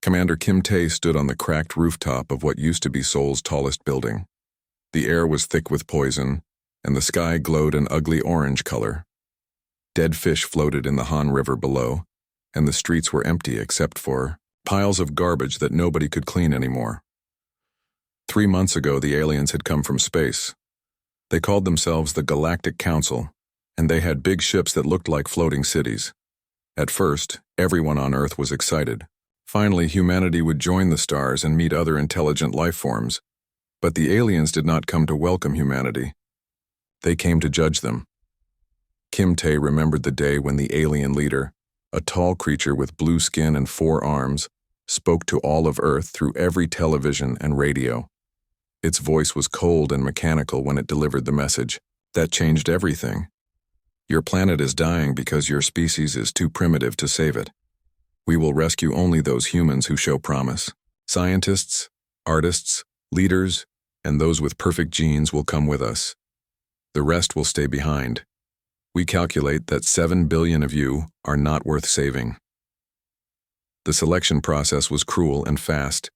Commander Kim Tae stood on the cracked rooftop of what used to be Seoul's tallest building. The air was thick with poison, and the sky glowed an ugly orange color. Dead fish floated in the Han River below, and the streets were empty except for piles of garbage that nobody could clean anymore. 3 months ago, the aliens had come from space. They called themselves the Galactic Council, and they had big ships that looked like floating cities. At first, everyone on Earth was excited. Finally, humanity would join the stars and meet other intelligent life forms. But the aliens did not come to welcome humanity. They came to judge them. Kim Tae remembered the day when the alien leader, a tall creature with blue skin and 4 arms, spoke to all of Earth through every television and radio. Its voice was cold and mechanical when it delivered the message. That changed everything. Your planet is dying because your species is too primitive to save it. We will rescue only those humans who show promise. Scientists, artists, leaders, and those with perfect genes will come with us. The rest will stay behind. We calculate that 7 billion of you are not worth saving. The selection process was cruel and fast.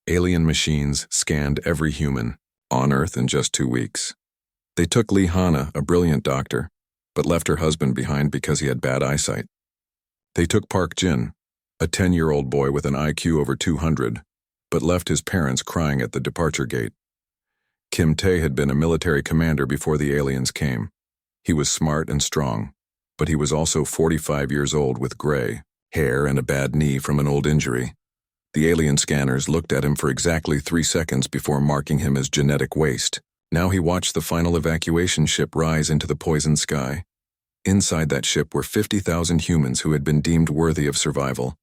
Alien machines scanned every human on Earth in just 2 weeks. They took Lee Hana, a brilliant doctor, but left her husband behind because he had bad eyesight. They took Park Jin, a 10-year-old boy with an IQ over 200, but left his parents crying at the departure gate. Kim Tae had been a military commander before the aliens came. He was smart and strong, but he was also 45 years old with gray hair and a bad knee from an old injury. The alien scanners looked at him for exactly 3 seconds before marking him as genetic waste. Now he watched the final evacuation ship rise into the poisoned sky. Inside that ship were 50,000 humans who had been deemed worthy of survival.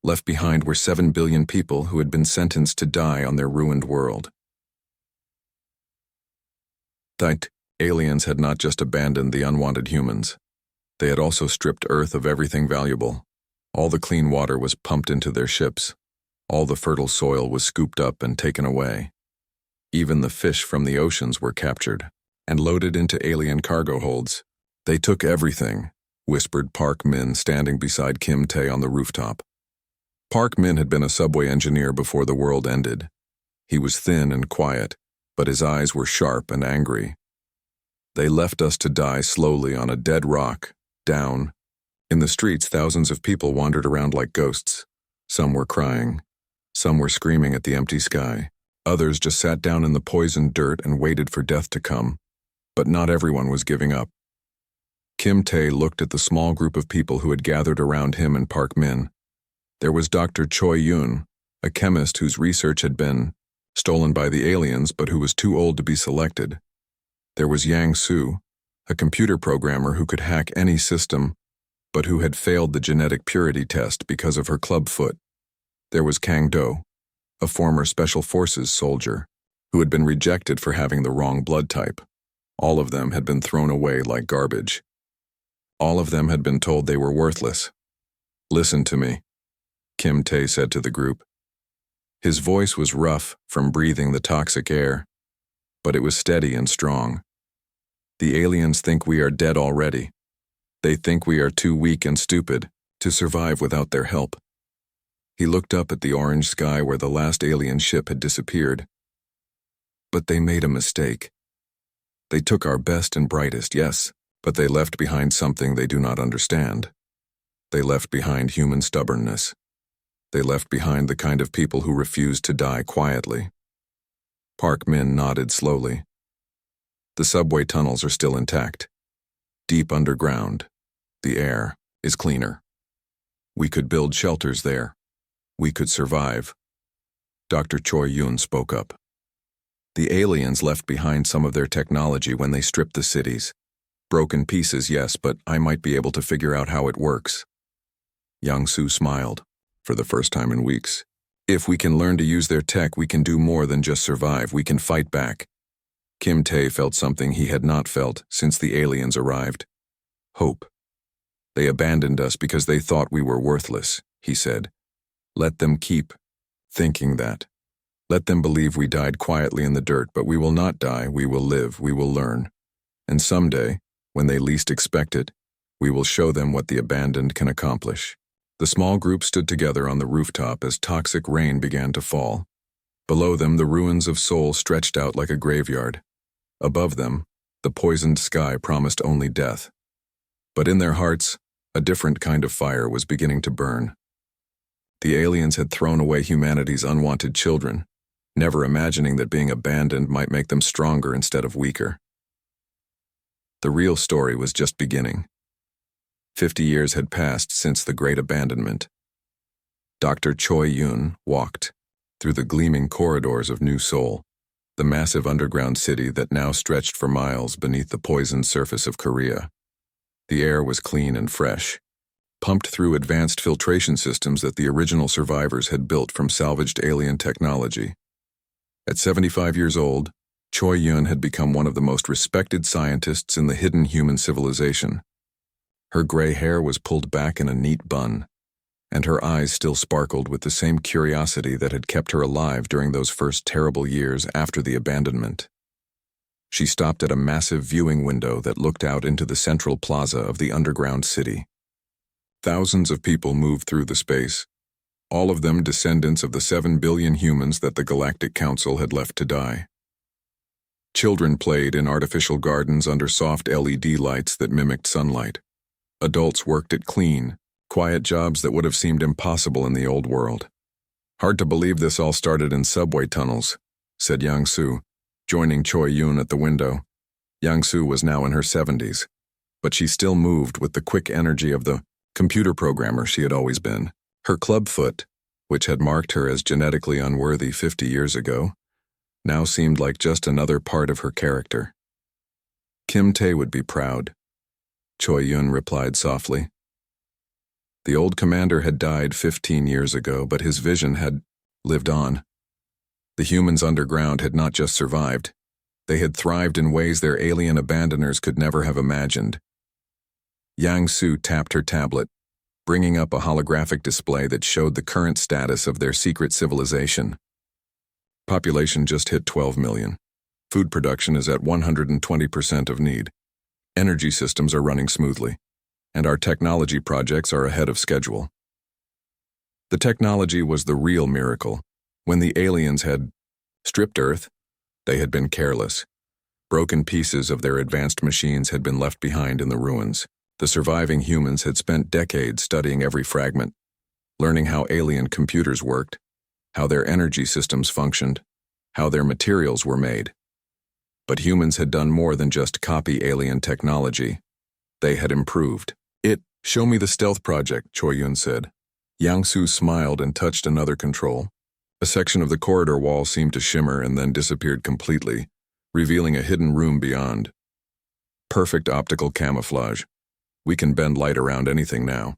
Left behind were 7 billion people who had been sentenced to die on their ruined world. The aliens had not just abandoned the unwanted humans. They had also stripped Earth of everything valuable. All the clean water was pumped into their ships. All the fertile soil was scooped up and taken away. Even the fish from the oceans were captured and loaded into alien cargo holds. They took everything, whispered Park Min, standing beside Kim Tae on the rooftop. Park Min had been a subway engineer before the world ended. He was thin and quiet, but his eyes were sharp and angry. They left us to die slowly on a dead rock, down. In the streets, thousands of people wandered around like ghosts. Some were crying. Some were screaming at the empty sky. Others just sat down in the poisoned dirt and waited for death to come. But not everyone was giving up. Kim Tae looked at the small group of people who had gathered around him and Park Min. There was Dr. Choi Yoon, a chemist whose research had been stolen by the aliens but who was too old to be selected. There was Yang Su, a computer programmer who could hack any system but who had failed the genetic purity test because of her club foot. There was Kang Do, a former Special Forces soldier who had been rejected for having the wrong blood type. All of them had been thrown away like garbage. All of them had been told they were worthless. "Listen to me," Kim Tae said to the group. His voice was rough from breathing the toxic air, but it was steady and strong. The aliens think we are dead already. They think we are too weak and stupid to survive without their help. He looked up at the orange sky where the last alien ship had disappeared. But they made a mistake. They took our best and brightest, yes, but they left behind something they do not understand. They left behind human stubbornness. They left behind the kind of people who refused to die quietly. Park Min nodded slowly. The subway tunnels are still intact. Deep underground, the air is cleaner. We could build shelters there. We could survive. Dr. Choi Yoon spoke up. The aliens left behind some of their technology when they stripped the cities. Broken pieces, yes, but I might be able to figure out how it works. Yang Su smiled, for the first time in weeks. If we can learn to use their tech, we can do more than just survive. We can fight back. Kim Tae felt something he had not felt since the aliens arrived. Hope. They abandoned us because they thought we were worthless, he said. Let them keep thinking that. Let them believe we died quietly in the dirt, but we will not die, we will live, we will learn. And someday, when they least expect it, we will show them what the abandoned can accomplish. The small group stood together on the rooftop as toxic rain began to fall. Below them, the ruins of Seoul stretched out like a graveyard. Above them, the poisoned sky promised only death. But in their hearts, a different kind of fire was beginning to burn. The aliens had thrown away humanity's unwanted children, never imagining that being abandoned might make them stronger instead of weaker. The real story was just beginning. 50 years had passed since the Great Abandonment. Dr. Choi Yun walked through the gleaming corridors of New Seoul, the massive underground city that now stretched for miles beneath the poisoned surface of Korea. The air was clean and fresh, pumped through advanced filtration systems that the original survivors had built from salvaged alien technology. At 75 years old, Choi Yun had become one of the most respected scientists in the hidden human civilization. Her gray hair was pulled back in a neat bun, and her eyes still sparkled with the same curiosity that had kept her alive during those first terrible years after the abandonment. She stopped at a massive viewing window that looked out into the central plaza of the underground city. Thousands of people moved through the space, all of them descendants of the 7 billion humans that the Galactic Council had left to die. Children played in artificial gardens under soft LED lights that mimicked sunlight. Adults worked at clean, quiet jobs that would have seemed impossible in the old world. "Hard to believe this all started in subway tunnels," said Yang Su, joining Choi Yun at the window. Yang Su was now in her 70s, but she still moved with the quick energy of the computer programmer she had always been. Her clubfoot, which had marked her as genetically unworthy 50 years ago, now seemed like just another part of her character. "Kim Tae would be proud," Choi Yun replied softly. The old commander had died 15 years ago, but his vision had lived on. The humans underground had not just survived, they had thrived in ways their alien abandoners could never have imagined. Yang Su tapped her tablet, bringing up a holographic display that showed the current status of their secret civilization. Population just hit 12 million. Food production is at 120% of need. Energy systems are running smoothly, and our technology projects are ahead of schedule. The technology was the real miracle. When the aliens had stripped Earth, they had been careless. Broken pieces of their advanced machines had been left behind in the ruins. The surviving humans had spent decades studying every fragment, learning how alien computers worked, how their energy systems functioned, how their materials were made. But humans had done more than just copy alien technology. They had improved. "Show me the stealth project," Choi Yun said. Yang Su smiled and touched another control. A section of the corridor wall seemed to shimmer and then disappeared completely, revealing a hidden room beyond. "Perfect optical camouflage. We can bend light around anything now.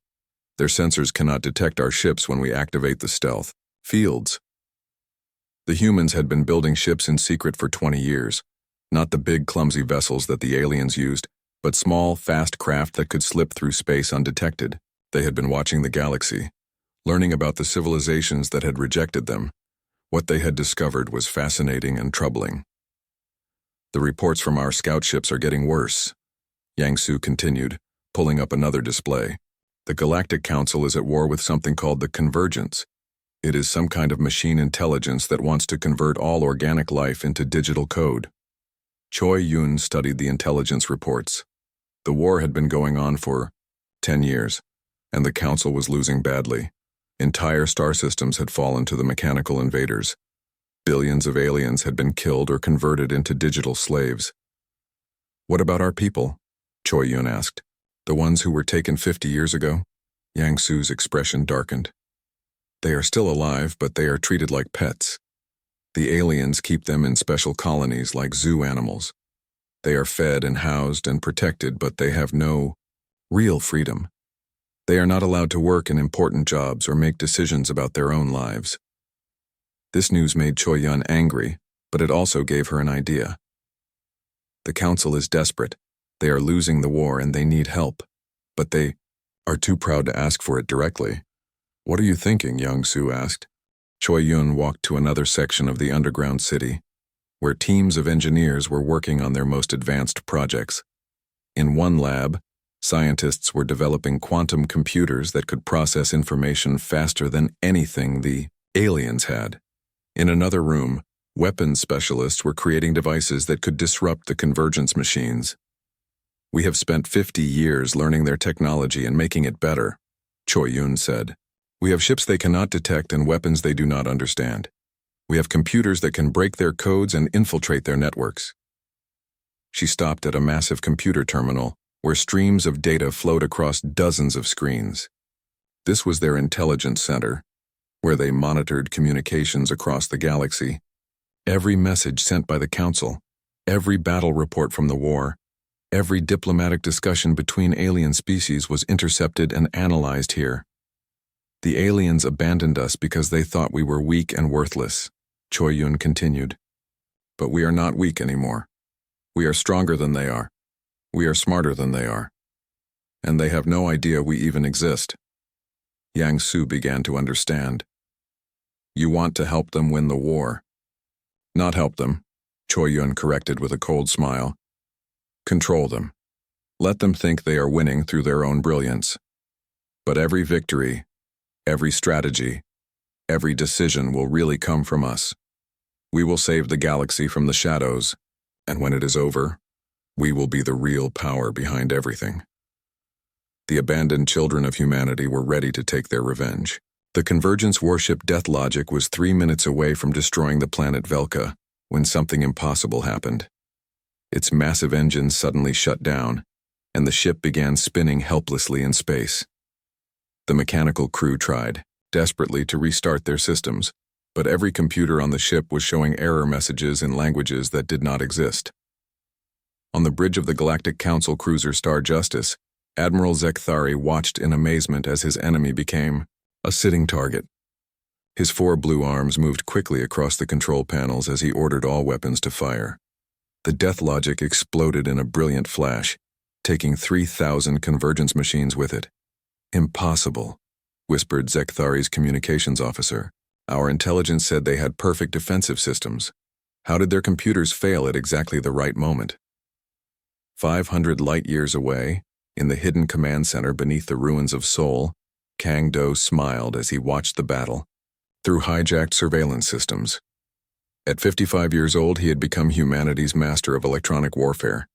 Their sensors cannot detect our ships when we activate the stealth fields." The humans had been building ships in secret for 20 years, not the big, clumsy vessels that the aliens used, but small, fast craft that could slip through space undetected. They had been watching the galaxy, learning about the civilizations that had rejected them. What they had discovered was fascinating and troubling. "The reports from our scout ships are getting worse," Yang Su continued, pulling up another display. "The Galactic Council is at war with something called the Convergence. It is some kind of machine intelligence that wants to convert all organic life into digital code." Choi Yun studied the intelligence reports. The war had been going on for 10 years, and the Council was losing badly. Entire star systems had fallen to the mechanical invaders. Billions of aliens had been killed or converted into digital slaves. "What about our people?" Choi Yun asked. "The ones who were taken 50 years ago?" Yang Su's expression darkened. "They are still alive, but they are treated like pets. The aliens keep them in special colonies like zoo animals. They are fed and housed and protected, but they have no real freedom. They are not allowed to work in important jobs or make decisions about their own lives." This news made Choi Yun angry, but it also gave her an idea. "The Council is desperate. They are losing the war and they need help, but they are too proud to ask for it directly." "What are you thinking?" Yang Su asked. Choi Yun walked to another section of the underground city, where teams of engineers were working on their most advanced projects. In one lab, Scientists were developing quantum computers that could process information faster than anything the aliens had. In another room, weapons specialists were creating devices that could disrupt the convergence machines. "We have spent 50 years learning their technology and making it better," Choi Yun said. "We have ships they cannot detect and weapons they do not understand. We have computers that can break their codes and infiltrate their networks." She stopped at a massive computer terminal where streams of data flowed across dozens of screens. This was their intelligence center, where they monitored communications across the galaxy. Every message sent by the Council, every battle report from the war, every diplomatic discussion between alien species was intercepted and analyzed here. "The aliens abandoned us because they thought we were weak and worthless," Choi Yun continued. "But we are not weak anymore. We are stronger than they are. We are smarter than they are. And they have no idea we even exist." Yang Su began to understand. "You want to help them win the war." "Not help them," Choi Yun corrected with a cold smile. "Control them. Let them think they are winning through their own brilliance. But every victory, every strategy, every decision will really come from us. We will save the galaxy from the shadows, and when it is over, we will be the real power behind everything." The abandoned children of humanity were ready to take their revenge. The convergence warship Death Logic was 3 minutes away from destroying the planet Velka when something impossible happened. Its massive engines suddenly shut down, and the ship began spinning helplessly in space. The mechanical crew tried, desperately, to restart their systems, but every computer on the ship was showing error messages in languages that did not exist. On the bridge of the Galactic Council cruiser Star Justice, Admiral Zekthari watched in amazement as his enemy became a sitting target. His 4 blue arms moved quickly across the control panels as he ordered all weapons to fire. The Death Logic exploded in a brilliant flash, taking 3,000 convergence machines with it. "Impossible," whispered Zekthari's communications officer. "Our intelligence said they had perfect defensive systems. How did their computers fail at exactly the right moment?" 500 light-years away, in the hidden command center beneath the ruins of Seoul, Kang Do smiled as he watched the battle through hijacked surveillance systems. At 55 years old, he had become humanity's master of electronic warfare.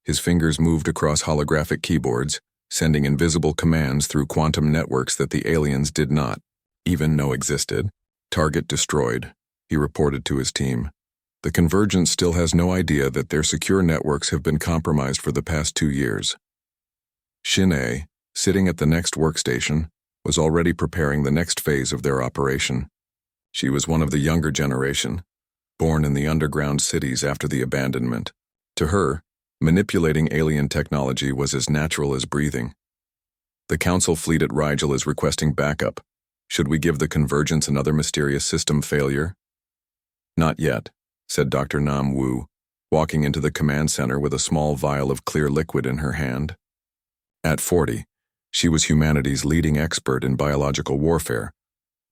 His fingers moved across holographic keyboards, sending invisible commands through quantum networks that the aliens did not even know existed. "Target destroyed," he reported to his team. "The Convergence still has no idea that their secure networks have been compromised for the past 2 years." Shin-A, sitting at the next workstation, was already preparing the next phase of their operation. She was one of the younger generation, born in the underground cities after the abandonment. To her, manipulating alien technology was as natural as breathing. "The Council fleet at Rigel is requesting backup. Should we give the Convergence another mysterious system failure?" "Not yet," said Dr. Nam Wu, walking into the command center with a small vial of clear liquid in her hand. At 40, she was humanity's leading expert in biological warfare,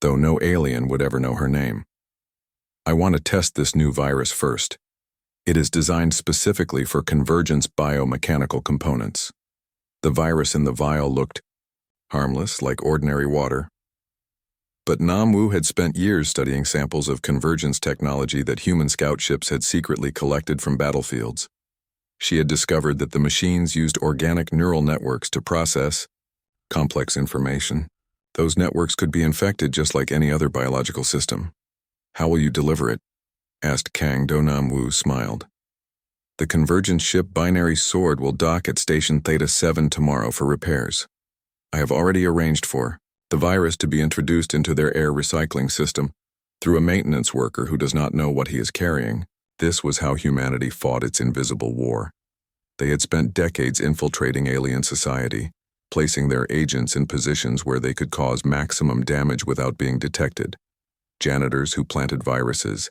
though no alien would ever know her name. "I want to test this new virus first. It is designed specifically for Convergence biomechanical components." The virus in the vial looked harmless, like ordinary water. But Nam Wu had spent years studying samples of Convergence technology that human scout ships had secretly collected from battlefields. She had discovered that the machines used organic neural networks to process complex information. Those networks could be infected just like any other biological system. "How will you deliver it?" asked Kang Do. Nam Wu smiled. "The Convergence ship Binary Sword will dock at Station Theta 7 tomorrow for repairs. I have already arranged for the virus to be introduced into their air recycling system through a maintenance worker who does not know what he is carrying." This was how humanity fought its invisible war. They had spent decades infiltrating alien society, placing their agents in positions where they could cause maximum damage without being detected. Janitors who planted viruses,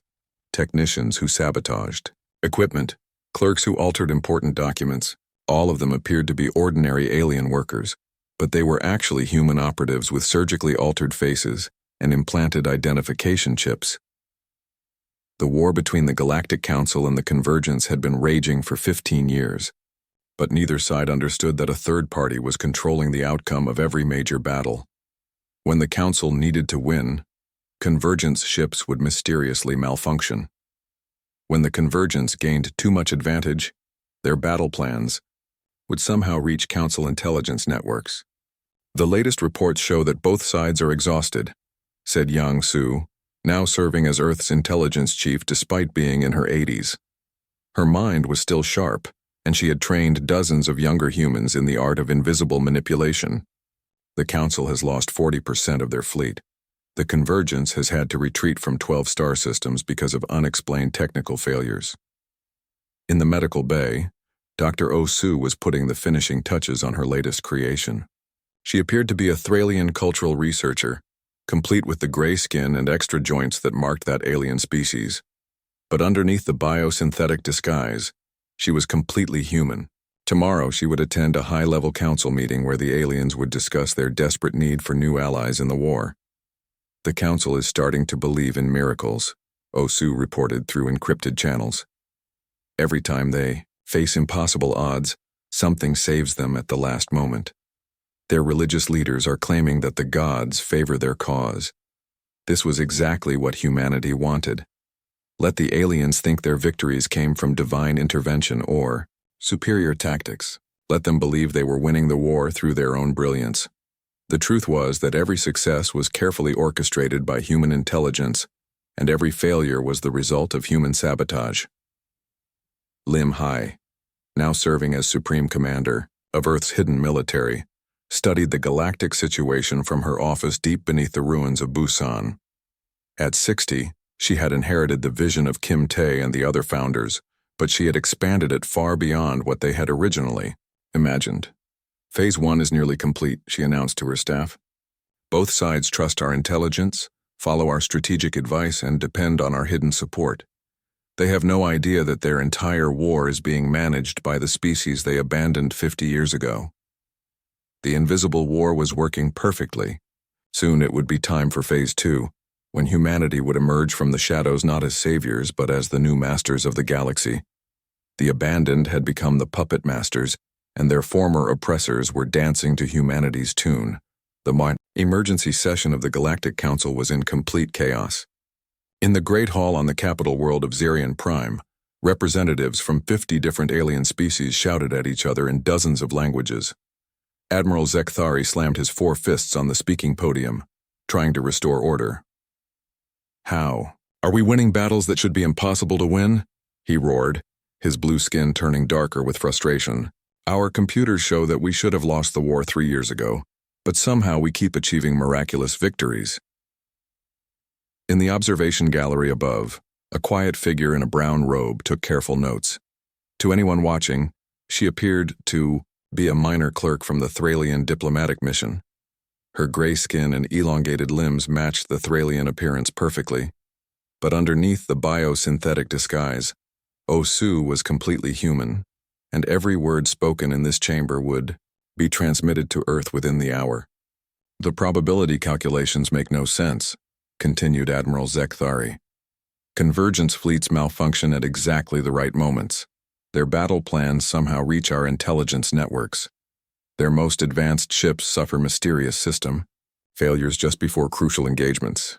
technicians who sabotaged equipment, clerks who altered important documents. All of them appeared to be ordinary alien workers, but they were actually human operatives with surgically altered faces and implanted identification chips. The war between the Galactic Council and the Convergence had been raging for 15 years. But neither side understood that a third party was controlling the outcome of every major battle. When the Council needed to win, Convergence ships would mysteriously malfunction. When the Convergence gained too much advantage, their battle plans would somehow reach Council intelligence networks. "The latest reports show that both sides are exhausted," said Yang Su, now serving as Earth's intelligence chief despite being in her 80s. Her mind was still sharp, and she had trained dozens of younger humans in the art of invisible manipulation. The Council has lost 40% of their fleet. The Convergence has had to retreat from 12 star systems because of unexplained technical failures. In the medical bay, Dr. Osu was putting the finishing touches on her latest creation. She appeared to be a Thralian cultural researcher, complete with the gray skin and extra joints that marked that alien species. But underneath the biosynthetic disguise, she was completely human. Tomorrow she would attend a high-level council meeting where the aliens would discuss their desperate need for new allies in the war. "The council is starting to believe in miracles," Osu reported through encrypted channels. "Every time they face impossible odds, something saves them at the last moment. Their religious leaders are claiming that the gods favor their cause. This was exactly what humanity wanted. Let the aliens think their victories came from divine intervention or superior tactics. Let them believe they were winning the war through their own brilliance. The truth was that every success was carefully orchestrated by human intelligence, and every failure was the result of human sabotage." Lim Hai, now serving as Supreme Commander of Earth's hidden military, studied the galactic situation from her office deep beneath the ruins of Busan. At 60, she had inherited the vision of Kim Tae and the other founders, but she had expanded it far beyond what they had originally imagined. "Phase 1 is nearly complete," she announced to her staff. "Both sides trust our intelligence, follow our strategic advice, and depend on our hidden support. They have no idea that their entire war is being managed by the species they abandoned 50 years ago. The invisible war was working perfectly. Soon it would be time for Phase 2, when humanity would emerge from the shadows not as saviors but as the new masters of the galaxy. The abandoned had become the puppet masters, and their former oppressors were dancing to humanity's tune. The emergency session of the Galactic Council was in complete chaos. In the Great Hall on the capital world of Zerion Prime, representatives from 50 different alien species shouted at each other in dozens of languages. Admiral Zekthari slammed his 4 fists on the speaking podium, trying to restore order. "How? Are we winning battles that should be impossible to win?" he roared, his blue skin turning darker with frustration. "Our computers show that we should have lost the war 3 years ago, but somehow we keep achieving miraculous victories." In the observation gallery above, a quiet figure in a brown robe took careful notes. To anyone watching, she appeared to be a minor clerk from the Thralian diplomatic mission. Her gray skin and elongated limbs matched the Thralian appearance perfectly, but underneath the biosynthetic disguise, Osu was completely human, and every word spoken in this chamber would be transmitted to Earth within the hour. "The probability calculations make no sense," continued Admiral Zekthari. "Convergence fleets malfunction at exactly the right moments. Their battle plans somehow reach our intelligence networks. Their most advanced ships suffer mysterious system failures just before crucial engagements."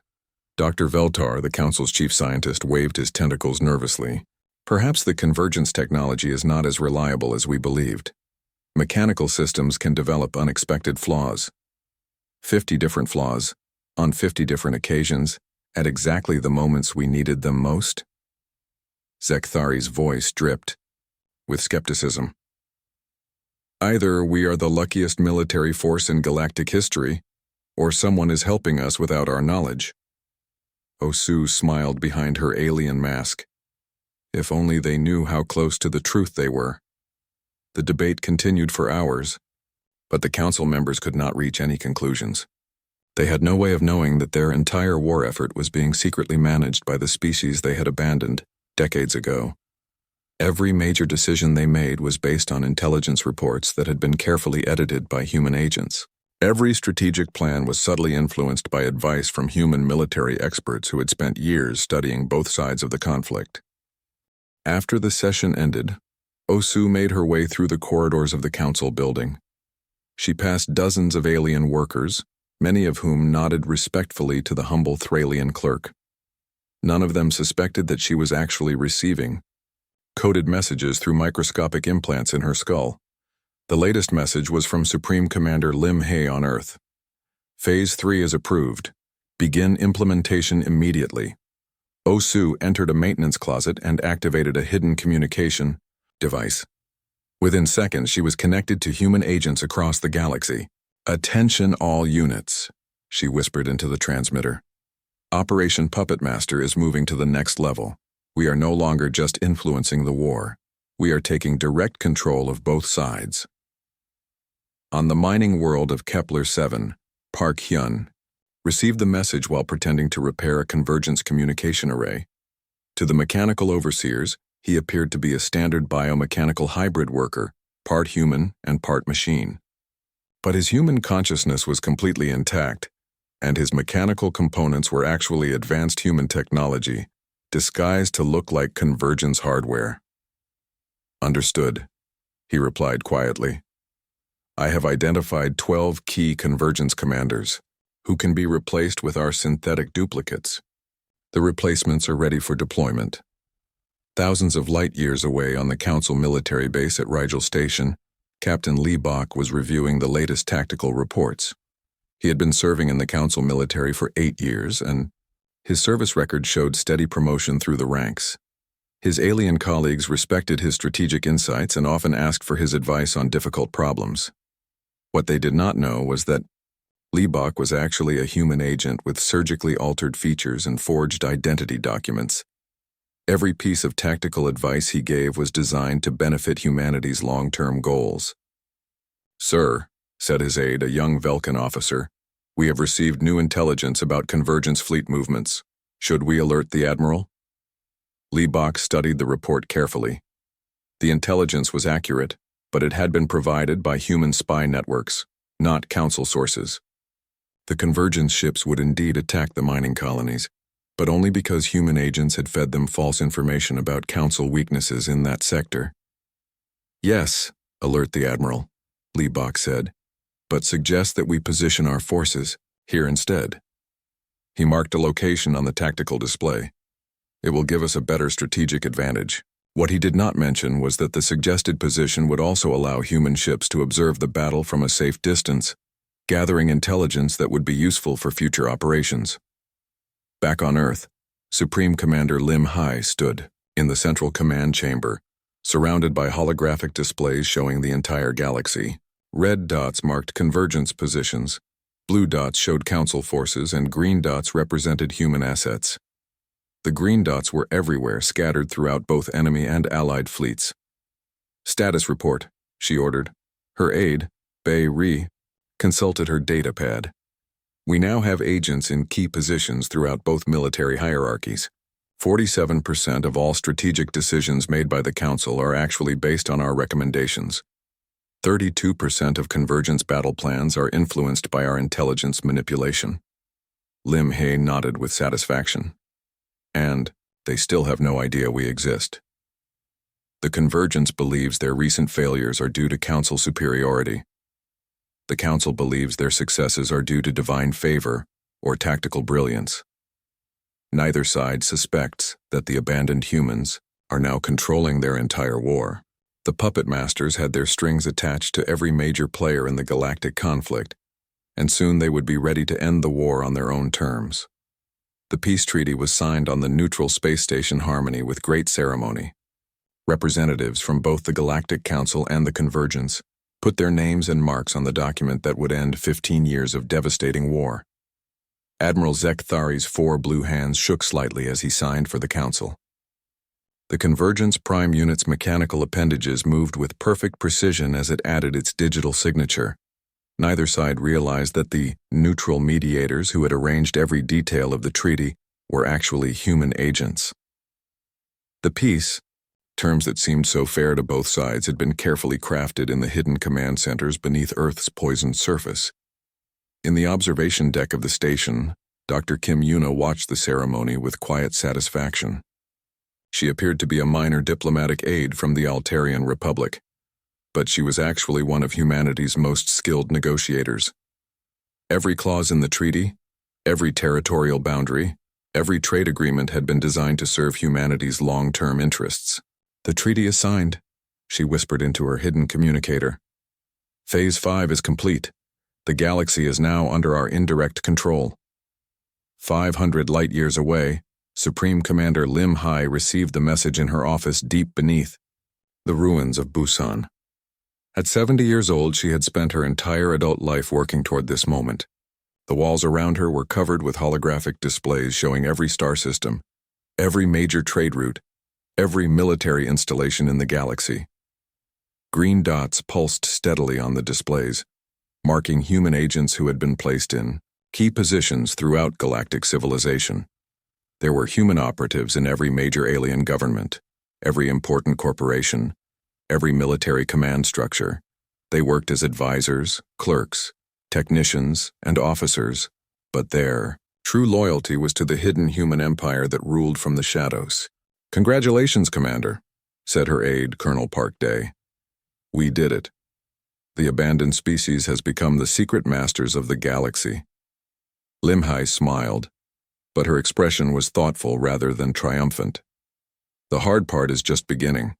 Dr. Veltar, the Council's chief scientist, waved his tentacles nervously. "Perhaps the convergence technology is not as reliable as we believed. Mechanical systems can develop unexpected flaws. 50 different flaws, on 50 different occasions, at exactly the moments we needed them most?" Zekthari's voice dripped with skepticism. "Either we are the luckiest military force in galactic history, or someone is helping us without our knowledge." Osu smiled behind her alien mask. If only they knew how close to the truth they were. The debate continued for hours, but the council members could not reach any conclusions. They had no way of knowing that their entire war effort was being secretly managed by the species they had abandoned decades ago. Every major decision they made was based on intelligence reports that had been carefully edited by human agents. Every strategic plan was subtly influenced by advice from human military experts who had spent years studying both sides of the conflict. After the session ended, Osu made her way through the corridors of the council building. She passed dozens of alien workers, many of whom nodded respectfully to the humble Thralian clerk. None of them suspected that she was actually receiving coded messages through microscopic implants in her skull. The latest message was from Supreme Commander Lim Hay on Earth. Phase 3 is approved. Begin implementation immediately. Osu entered a maintenance closet and activated a hidden communication device. Within seconds, she was connected to human agents across the galaxy. "Attention all units," she whispered into the transmitter. "Operation Puppet Master is moving to the next level. We are no longer just influencing the war. We are taking direct control of both sides." On the mining world of Kepler-7, Park Hyun received the message while pretending to repair a convergence communication array. To the mechanical overseers, he appeared to be a standard biomechanical hybrid worker, part human and part machine. But his human consciousness was completely intact, and his mechanical components were actually advanced human technology, disguised to look like convergence hardware. "Understood," he replied quietly. "I have identified 12 key convergence commanders, who can be replaced with our synthetic duplicates. The replacements are ready for deployment." Thousands of light years away on the Council military base at Rigel Station, Captain Lee Bok was reviewing the latest tactical reports. He had been serving in the Council military for 8 years, and his service record showed steady promotion through the ranks. His alien colleagues respected his strategic insights and often asked for his advice on difficult problems. What they did not know was that Lee Bok was actually a human agent with surgically altered features and forged identity documents. Every piece of tactical advice he gave was designed to benefit humanity's long-term goals. "Sir," said his aide, a young Velkan officer, "we have received new intelligence about convergence fleet movements. Should we alert the Admiral?" Lee Bok studied the report carefully. The intelligence was accurate, but it had been provided by human spy networks, not Council sources. The convergence ships would indeed attack the mining colonies, but only because human agents had fed them false information about Council weaknesses in that sector. "Yes, alert the Admiral," Lee Bok said, "but suggest that we position our forces here instead." He marked a location on the tactical display. "It will give us a better strategic advantage." What he did not mention was that the suggested position would also allow human ships to observe the battle from a safe distance, gathering intelligence that would be useful for future operations. Back on Earth, Supreme Commander Lim Hay stood in the central command chamber, surrounded by holographic displays showing the entire galaxy. Red dots marked convergence positions, blue dots showed Council forces, and green dots represented human assets. The green dots were everywhere, scattered throughout both enemy and allied fleets. "Status report," she ordered. Her aide, Bei Ri, consulted her data pad. "We now have agents in key positions throughout both military hierarchies. 47% of all strategic decisions made by the Council are actually based on our recommendations. 32% of convergence battle plans are influenced by our intelligence manipulation." Lim Hay nodded with satisfaction. "And they still have no idea we exist. The convergence believes their recent failures are due to Council superiority. The Council believes their successes are due to divine favor or tactical brilliance. Neither side suspects that the abandoned humans are now controlling their entire war. The puppet masters had their strings attached to every major player in the galactic conflict, and soon they would be ready to end the war on their own terms." The peace treaty was signed on the neutral space station Harmony with great ceremony. Representatives from both the Galactic Council and the Convergence put their names and marks on the document that would end 15 years of devastating war. Admiral Zek Thari's 4 blue hands shook slightly as he signed for the Council. The Convergence Prime Unit's mechanical appendages moved with perfect precision as it added its digital signature. Neither side realized that the neutral mediators who had arranged every detail of the treaty were actually human agents. The peace, terms that seemed so fair to both sides, had been carefully crafted in the hidden command centers beneath Earth's poisoned surface. In the observation deck of the station, Dr. Kim Yuna watched the ceremony with quiet satisfaction. She appeared to be a minor diplomatic aide from the Altarian Republic, but she was actually one of humanity's most skilled negotiators. Every clause in the treaty, every territorial boundary, every trade agreement had been designed to serve humanity's long-term interests. "The treaty is signed," she whispered into her hidden communicator. "Phase 5 is complete. The galaxy is now under our indirect control." 500 light-years away, Supreme Commander Lim Hai received the message in her office deep beneath the ruins of Busan. At 70 years old, she had spent her entire adult life working toward this moment. The walls around her were covered with holographic displays showing every star system, every major trade route, every military installation in the galaxy. Green dots pulsed steadily on the displays, marking human agents who had been placed in key positions throughout galactic civilization. There were human operatives in every major alien government, every important corporation, every military command structure. They worked as advisors, clerks, technicians, and officers, but their true loyalty was to the hidden human empire that ruled from the shadows. "Congratulations, Commander," said her aide, Colonel Park Day. "We did it. The abandoned species has become the secret masters of the galaxy." Lim Hai smiled, but her expression was thoughtful rather than triumphant. "The hard part is just beginning.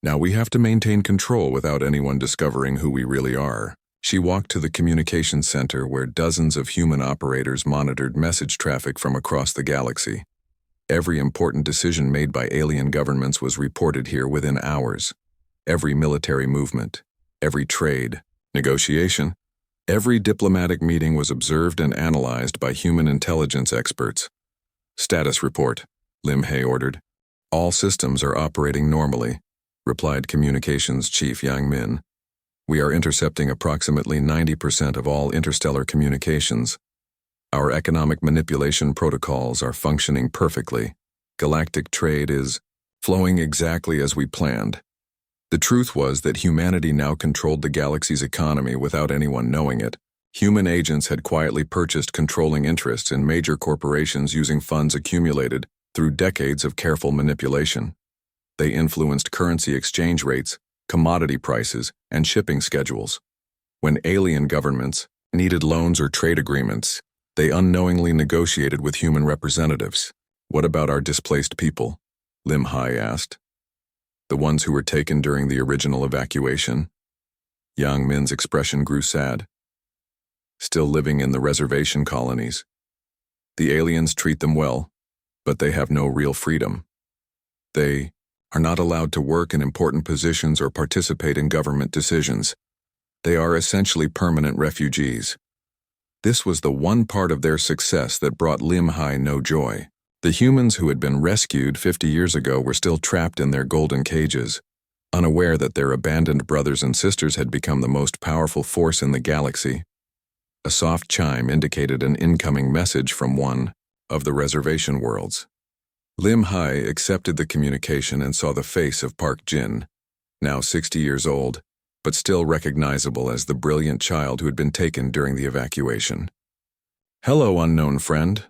Now we have to maintain control without anyone discovering who we really are." She walked to the communications center where dozens of human operators monitored message traffic from across the galaxy. Every important decision made by alien governments was reported here within hours. Every military movement, every trade, negotiation, every diplomatic meeting was observed and analyzed by human intelligence experts. "Status report," Lim Hai ordered. "All systems are operating normally," replied Communications Chief Yang Min. "We are intercepting approximately 90% of all interstellar communications. Our economic manipulation protocols are functioning perfectly. Galactic trade is flowing exactly as we planned." The truth was that humanity now controlled the galaxy's economy without anyone knowing it. Human agents had quietly purchased controlling interests in major corporations using funds accumulated through decades of careful manipulation. They influenced currency exchange rates, commodity prices, and shipping schedules. When alien governments needed loans or trade agreements, they unknowingly negotiated with human representatives. "What about our displaced people?" Lim Hai asked. "The ones who were taken during the original evacuation?" Yang Min's expression grew sad. "Still living in the reservation colonies. The aliens treat them well, but they have no real freedom. They are not allowed to work in important positions or participate in government decisions. They are essentially permanent refugees." This was the one part of their success that brought Lim Hai no joy. The humans who had been rescued 50 years ago were still trapped in their golden cages, unaware that their abandoned brothers and sisters had become the most powerful force in the galaxy. A soft chime indicated an incoming message from one of the reservation worlds. Lim Hai accepted the communication and saw the face of Park Jin, now 60 years old, but still recognizable as the brilliant child who had been taken during the evacuation. "Hello, unknown friend,"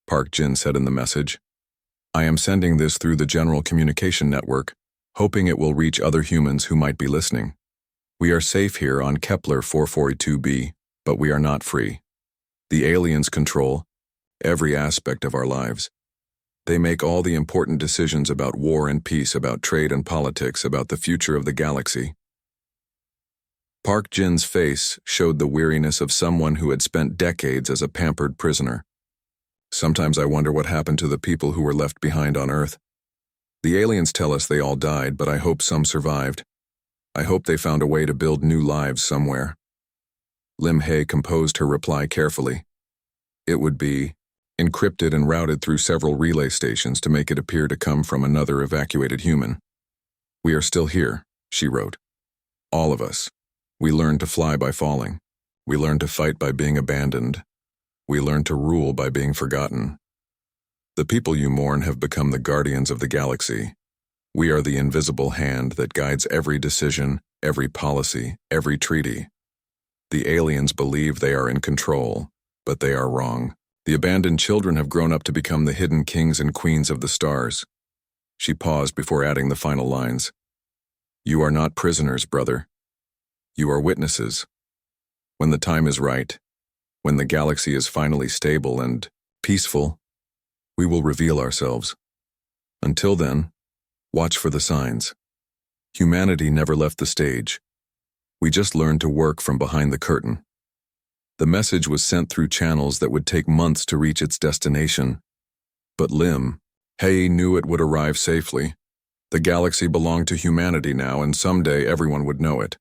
Park Jin said in the message. "I am sending this through the general communication network, hoping it will reach other humans who might be listening. We are safe here on Kepler 442b, but we are not free. The aliens control every aspect of our lives. They make all the important decisions about war and peace, about trade and politics, about the future of the galaxy." Park Jin's face showed the weariness of someone who had spent decades as a pampered prisoner. "Sometimes I wonder what happened to the people who were left behind on Earth. The aliens tell us they all died, but I hope some survived. I hope they found a way to build new lives somewhere." Lim Hai composed her reply carefully. It would be encrypted and routed through several relay stations to make it appear to come from another evacuated human. "We are still here," she wrote. "All of us. We learned to fly by falling. We learned to fight by being abandoned. We learned to rule by being forgotten. The people you mourn have become the guardians of the galaxy. We are the invisible hand that guides every decision, every policy, every treaty. The aliens believe they are in control, but they are wrong. The abandoned children have grown up to become the hidden kings and queens of the stars. She paused before adding the final lines. You are not prisoners, brother. You are witnesses. When the time is right, when the galaxy is finally stable and peaceful, we will reveal ourselves. Until then, watch for the signs. Humanity never left the stage. We just learned to work from behind the curtain. The message was sent through channels that would take months to reach its destination. But Lim, Hei knew it would arrive safely. The galaxy belonged to humanity now, and someday everyone would know it.